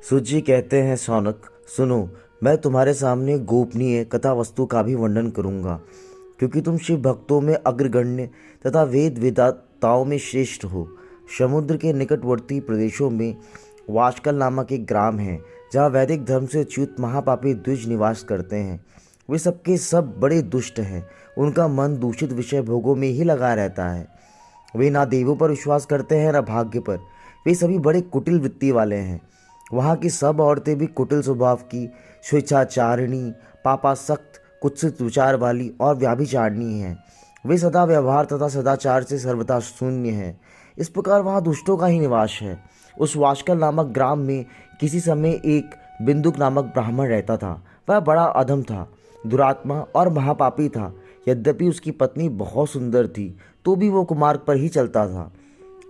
सूत जी कहते हैं, शौनक सुनो, मैं तुम्हारे सामने गोपनीय कथा वस्तु का भी वर्णन करूंगा, क्योंकि तुम शिव भक्तों में अग्रगण्य तथा वेद वेदाताओं में श्रेष्ठ हो। समुद्र के निकटवर्ती प्रदेशों में वाशकल नामक एक ग्राम है, जहाँ वैदिक धर्म से च्युत महापापी द्विज निवास करते हैं। वे सबके सब बड़े दुष्ट हैं। उनका मन दूषित विषय भोगों में ही लगा रहता है। वे ना देवों पर विश्वास करते हैं, ना भाग्य पर। वे सभी बड़े कुटिल वृत्ति वाले हैं। वहाँ की सब औरतें भी कुटिल स्वभाव की, स्वेच्छाचारिणी, पापासक्त, कुत्सित विचार वाली और व्याभिचारिणी हैं। वे सदा व्यवहार तथा सदाचार से सर्वथा शून्य हैं। इस प्रकार वहाँ दुष्टों का ही निवास है। उस वाशकल नामक ग्राम में किसी समय एक बिंदुक नामक ब्राह्मण रहता था। वह बड़ा अधम था, दुरात्मा और महापापी था। यद्यपि उसकी पत्नी बहुत सुंदर थी, तो भी वो कुमार्ग पर ही चलता था।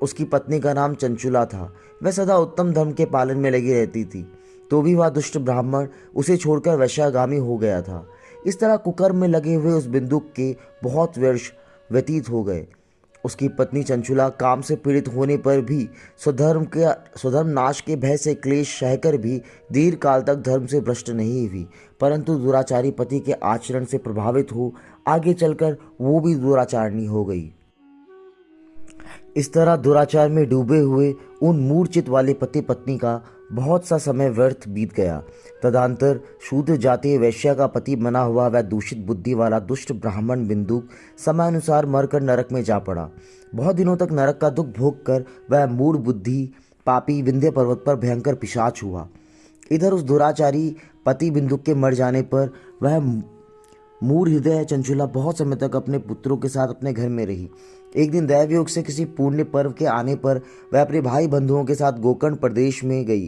उसकी पत्नी का नाम चंचुला था। वह सदा उत्तम धर्म के पालन में लगी रहती थी, तो भी वह दुष्ट ब्राह्मण उसे छोड़कर वैश्यागामी हो गया था। इस तरह कुकर्म में लगे हुए उस बिंदुक के बहुत वर्ष व्यतीत हो गए। उसकी पत्नी चंचुला काम से पीड़ित होने पर भी स्वधर्म नाश के भय से क्लेश सहकर भी दीर्घ काल तक धर्म से भ्रष्ट नहीं हुई, परंतु दुराचारी पति के आचरण से प्रभावित हो आगे चलकर वो भी दुराचारणी हो गई। इस तरह दुराचार में डूबे हुए उन मूर्छित वाले पति पत्नी का बहुत सा समय व्यर्थ बीत गया। तदंतर शूद्र जातीय वैश्या का पति बना हुआ वह दूषित बुद्धि वाला दुष्ट ब्राह्मण बिंदुक समयानुसार मरकर नरक में जा पड़ा। बहुत दिनों तक नरक का दुख भोग कर वह मूढ़ बुद्धि पापी विंध्य पर्वत पर भयंकर पिशाच हुआ। इधर उस दुराचारी पति बिंदुक के मर जाने पर वह मूढ़ हृदय चंचुला बहुत समय तक अपने पुत्रों के साथ अपने घर में रही। एक दिन दैवयोग से किसी पुण्य पर्व के आने पर वह अपने भाई बंधुओं के साथ गोकर्ण प्रदेश में गई।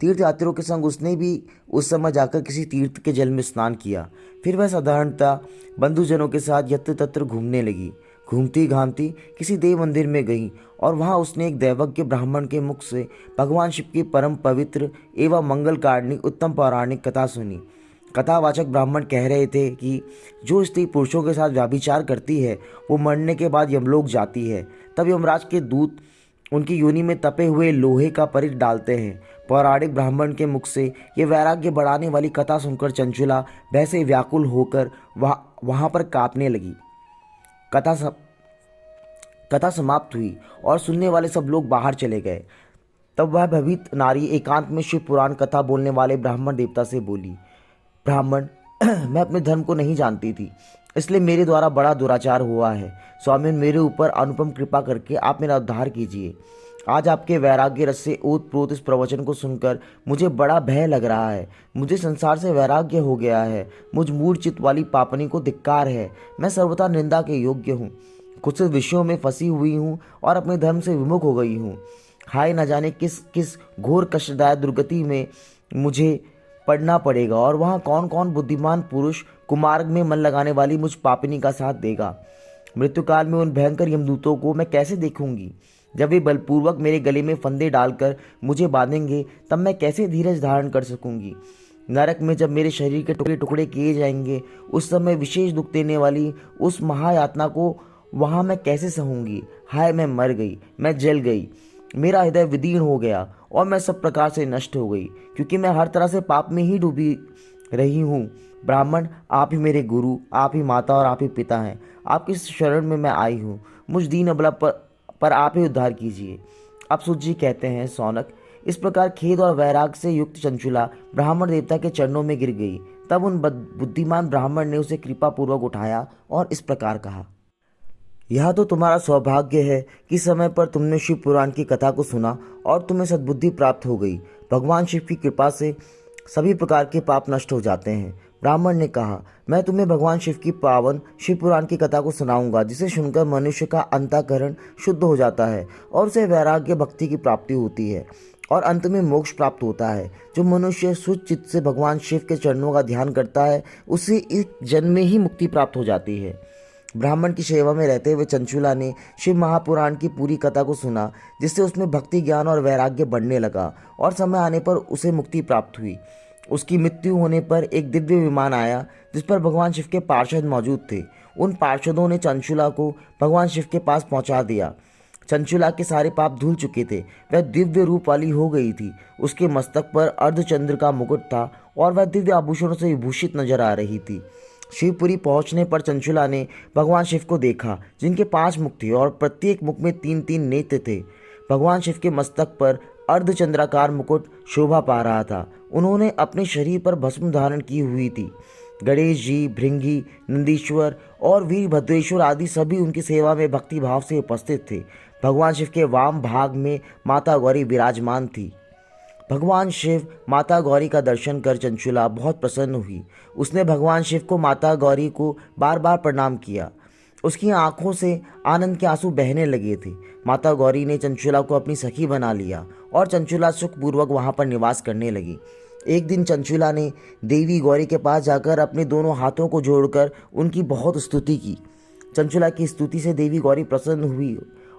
तीर्थ यात्रियों के संग उसने भी उस समय जाकर किसी तीर्थ के जल में स्नान किया। फिर वह साधारणतः बंधुजनों के साथ यत्र तत्र घूमने लगी। घूमती घामती किसी देव मंदिर में गई और वहां उसने एक दैवज्ञ ब्राह्मण के मुख से भगवान शिव की परम पवित्र एवं मंगलकारिणी उत्तम पौराणिक कथा सुनी। कथावाचक ब्राह्मण कह रहे थे कि जो स्त्री पुरुषों के साथ व्यभिचार करती है वो मरने के बाद यमलोक जाती है। तब यमराज के दूत उनकी योनि में तपे हुए लोहे का परिक डालते हैं। पौराणिक ब्राह्मण के मुख से ये वैराग्य बढ़ाने वाली कथा सुनकर चंचुला भय से व्याकुल होकर वहाँ पर कांपने लगी। कथा समाप्त हुई और सुनने वाले सब लोग बाहर चले गए। तब वह भयभीत नारी एकांत में शिव पुराण कथा बोलने वाले ब्राह्मण देवता से बोली, ब्राह्मण, मैं अपने धर्म को नहीं जानती थी, इसलिए मेरे द्वारा बड़ा दुराचार हुआ है। स्वामी, मेरे ऊपर अनुपम कृपा करके आप मेरा उद्धार कीजिए। आज आपके वैराग्य रस से ओतप्रोत इस प्रवचन को सुनकर मुझे बड़ा भय लग रहा है। मुझे संसार से वैराग्य हो गया है। मुझ मूर्छित वाली पापनी को धिक्कार है। मैं सर्वथा निंदा के योग्य हूँ। कुछ विषयों में फंसी हुई हूँ और अपने धर्म से विमुख हो गई हूँ। हाय, न जाने किस किस घोर कष्टदायक दुर्गति में मुझे पढ़ना पड़ेगा और वहाँ कौन कौन बुद्धिमान पुरुष कुमार्ग में मन लगाने वाली मुझ पापिनी का साथ देगा। मृत्युकाल में उन भयंकर यमदूतों को मैं कैसे देखूंगी। जब वे बलपूर्वक मेरे गले में फंदे डालकर मुझे बांधेंगे, तब मैं कैसे धीरज धारण कर सकूंगी। नरक में जब मेरे शरीर के टुकड़े टुकड़े किए जाएंगे, उस समय विशेष दुख देने वाली उस महायातना को वहाँ मैं कैसे सहूंगी। हाय, मैं मर गई, मैं जल गई, मेरा हृदय विदीर्ण हो गया और मैं सब प्रकार से नष्ट हो गई, क्योंकि मैं हर तरह से पाप में ही डूबी रही हूँ। ब्राह्मण, आप ही मेरे गुरु, आप ही माता और आप ही पिता हैं। आपकी शरण में मैं आई हूँ। मुझ दीन अबला पर आप ही उद्धार कीजिए। अब सूत जी कहते हैं, शौनक, इस प्रकार खेद और वैराग से युक्त चंचुला ब्राह्मण देवता के चरणों में गिर गई। तब उन बुद्धिमान ब्राह्मण ने उसे कृपापूर्वक उठाया और इस प्रकार कहा, यह तो तुम्हारा सौभाग्य है कि समय पर तुमने शिव पुराण की कथा को सुना और तुम्हें सद्बुद्धि प्राप्त हो गई। भगवान शिव की कृपा से सभी प्रकार के पाप नष्ट हो जाते हैं। ब्राह्मण ने कहा, मैं तुम्हें भगवान शिव की पावन शिव पुराण की कथा को सुनाऊंगा, जिसे सुनकर मनुष्य का अंतःकरण शुद्ध हो जाता है और उसे वैराग्य भक्ति की प्राप्ति होती है और अंत में मोक्ष प्राप्त होता है। जो मनुष्य शुद्ध चित्त से भगवान शिव के चरणों का ध्यान करता है, उसे इस जन्म में ही मुक्ति प्राप्त हो जाती है। ब्राह्मण की सेवा में रहते हुए चंचुला ने शिव महापुराण की पूरी कथा को सुना, जिससे उसमें भक्ति ज्ञान और वैराग्य बढ़ने लगा और समय आने पर उसे मुक्ति प्राप्त हुई। उसकी मृत्यु होने पर एक दिव्य विमान आया, जिस पर भगवान शिव के पार्षद मौजूद थे। उन पार्षदों ने चंचुला को भगवान शिव के पास पहुंचा दिया। चंचुला के सारे पाप धुल चुके थे। वह दिव्य रूप वाली हो गई थी। उसके मस्तक पर अर्धचंद्र का मुकुट था और वह दिव्य आभूषणों से विभूषित नजर आ रही थी। शिवपुरी पहुंचने पर चंचुला ने भगवान शिव को देखा, जिनके 5 मुख थे और प्रत्येक मुख में 3-3 नेत्र थे। भगवान शिव के मस्तक पर अर्धचंद्राकार मुकुट शोभा पा रहा था। उन्होंने अपने शरीर पर भस्म धारण की हुई थी। गणेश जी, भृंगी, नंदीश्वर और वीरभद्रेश्वर आदि सभी उनकी सेवा में भक्ति भाव से उपस्थित थे। भगवान शिव के वाम भाग में माता गौरी विराजमान थी। भगवान शिव माता गौरी का दर्शन कर चंचुला बहुत प्रसन्न हुई। उसने भगवान शिव को माता गौरी को बार बार प्रणाम किया। उसकी आंखों से आनंद के आंसू बहने लगे थे। माता गौरी ने चंचुला को अपनी सखी बना लिया और चंचुला सुखपूर्वक वहां पर निवास करने लगी। एक दिन चंचुला ने देवी गौरी के पास जाकर अपने दोनों हाथों को जोड़कर उनकी बहुत स्तुति की। चंचुला की स्तुति से देवी गौरी प्रसन्न हुई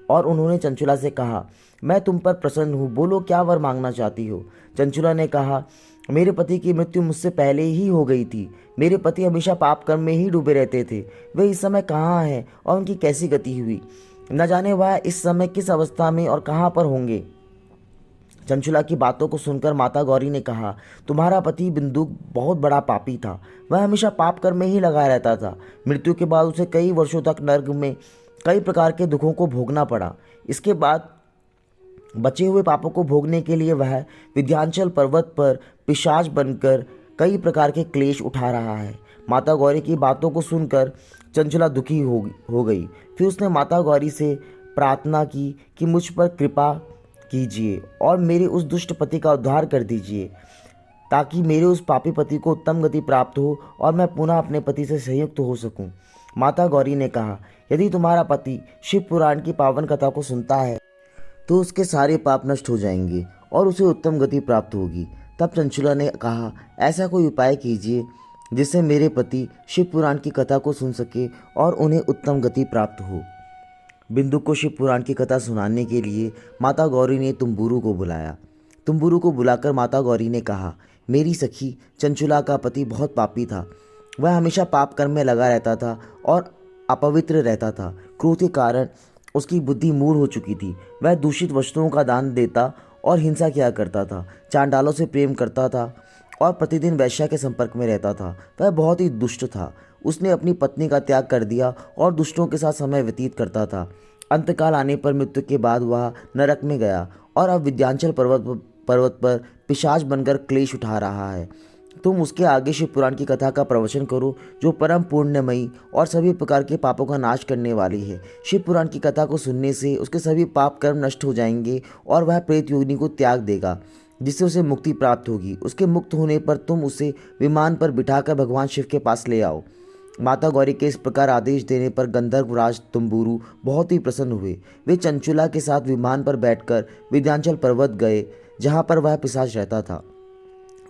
और उन्होंने चंचुला से कहा, मैं तुम पर प्रसन्न हूँ, बोलो क्या वर मांगना चाहती हो। चंचुला ने कहा, मेरे पति की मृत्यु मुझसे पहले ही हो गई थी। मेरे पति हमेशा पाप कर्म में ही डूबे रहते थे। वे इस समय कहाँ हैं और उनकी कैसी गति हुई, न जाने वह इस समय किस अवस्था में और कहाँ पर होंगे। चंचुला की बातों को सुनकर माता गौरी ने कहा, तुम्हारा पति बिंदुक बहुत बड़ा पापी था। वह हमेशा पाप कर्म में ही लगा रहता था। मृत्यु के बाद उसे कई वर्षों तक नर्क में कई प्रकार के दुखों को भोगना पड़ा। इसके बाद बचे हुए पापों को भोगने के लिए वह विंध्याचल पर्वत पर पिशाच बनकर कई प्रकार के क्लेश उठा रहा है। माता गौरी की बातों को सुनकर चंचुला दुखी हो गई। फिर उसने माता गौरी से प्रार्थना की कि मुझ पर कृपा कीजिए और मेरे उस दुष्ट पति का उद्धार कर दीजिए, ताकि मेरे उस पापी पति को उत्तम गति प्राप्त हो और मैं पुनः अपने पति से संयुक्त हो सकूं। माता गौरी ने कहा, यदि तुम्हारा पति शिव पुराण की पावन कथा को सुनता है तो उसके सारे पाप नष्ट हो जाएंगे और उसे उत्तम गति प्राप्त होगी। तब चंचुला ने कहा, ऐसा कोई उपाय कीजिए जिससे मेरे पति शिव पुराण की कथा को सुन सके और उन्हें उत्तम गति प्राप्त हो। बिंदु को शिव पुराण की कथा सुनाने के लिए माता गौरी ने तुम्बुरु को बुलाया। तुम्बुरु को बुलाकर माता गौरी ने कहा, मेरी सखी चंचुला का पति बहुत पापी था। वह हमेशा पाप कर्म में लगा रहता था और अपवित्र रहता था। क्रोध के कारण उसकी बुद्धि मूढ़ हो चुकी थी। वह दूषित वस्तुओं का दान देता और हिंसा किया करता था, चांडालों से प्रेम करता था और प्रतिदिन वैश्या के संपर्क में रहता था। वह बहुत ही दुष्ट था। उसने अपनी पत्नी का त्याग कर दिया और दुष्टों के साथ समय व्यतीत करता था। अंतकाल आने पर मृत्यु के बाद वह नरक में गया और अब विंध्याचल पर्वत पर पिशाच बनकर क्लेश उठा रहा है। तुम उसके आगे शिव पुराण की कथा का प्रवचन करो, जो परम पुण्यमयी और सभी प्रकार के पापों का नाश करने वाली है। शिव पुराण की कथा को सुनने से उसके सभी पाप कर्म नष्ट हो जाएंगे और वह प्रेत योनि को त्याग देगा, जिससे उसे मुक्ति प्राप्त होगी। उसके मुक्त होने पर तुम उसे विमान पर बिठाकर भगवान शिव के पास ले आओ। माता गौरी के इस प्रकार आदेश देने पर गंधर्वराज तुम्बुरु बहुत ही प्रसन्न हुए। वे चंचुला के साथ विमान पर बैठकर विंध्याचल पर्वत गए, जहाँ पर वह पिशाच रहता था।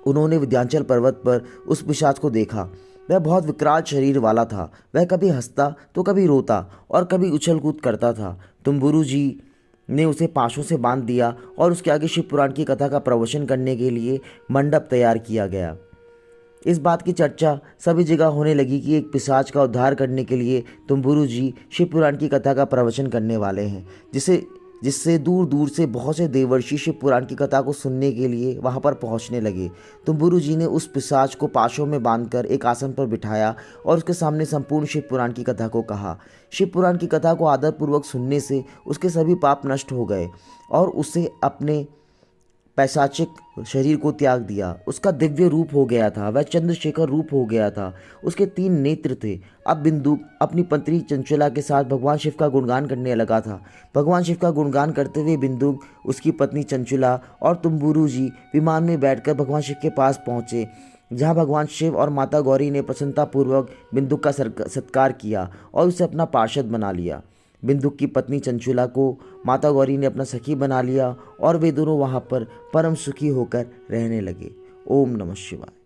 उन्होंने विंध्याचल पर्वत पर उस पिशाच को देखा। वह बहुत विकराल शरीर वाला था। वह कभी हंसता तो कभी रोता और कभी उछल कूद करता था। तुम्बुरु जी ने उसे पाशों से बांध दिया और उसके आगे शिव पुराण की कथा का प्रवचन करने के लिए मंडप तैयार किया गया। इस बात की चर्चा सभी जगह होने लगी कि एक पिशाच का उद्धार करने के लिए तुम्बुरु जी शिव पुराण की कथा का प्रवचन करने वाले हैं, जिससे दूर दूर से बहुत से देवर्षि शिव पुराण की कथा को सुनने के लिए वहां पर पहुंचने लगे। तुम्बुरु जी ने उस पिशाच को पाशों में बांधकर एक आसन पर बिठाया और उसके सामने संपूर्ण शिव पुराण की कथा को कहा। शिव पुराण की कथा को आदरपूर्वक सुनने से उसके सभी पाप नष्ट हो गए और उसे अपने पैशाचिक शरीर को त्याग दिया। उसका दिव्य रूप हो गया था। वह चंद्रशेखर रूप हो गया था। उसके 3 नेत्र थे। अब बिंदुक अपनी पत्नी चंचुला के साथ भगवान शिव का गुणगान करने लगा था। भगवान शिव का गुणगान करते हुए बिंदुक, उसकी पत्नी चंचुला और तुम्बुरु जी विमान में बैठकर भगवान शिव के पास पहुंचे, जहां भगवान शिव और माता गौरी ने प्रसन्नतापूर्वक बिंदुक का सत्कार किया और उसे अपना पार्षद बना लिया। बिंदुक की पत्नी चंचुला को माता गौरी ने अपना सखी बना लिया और वे दोनों वहां पर परम सुखी होकर रहने लगे। ओम नमः शिवाय।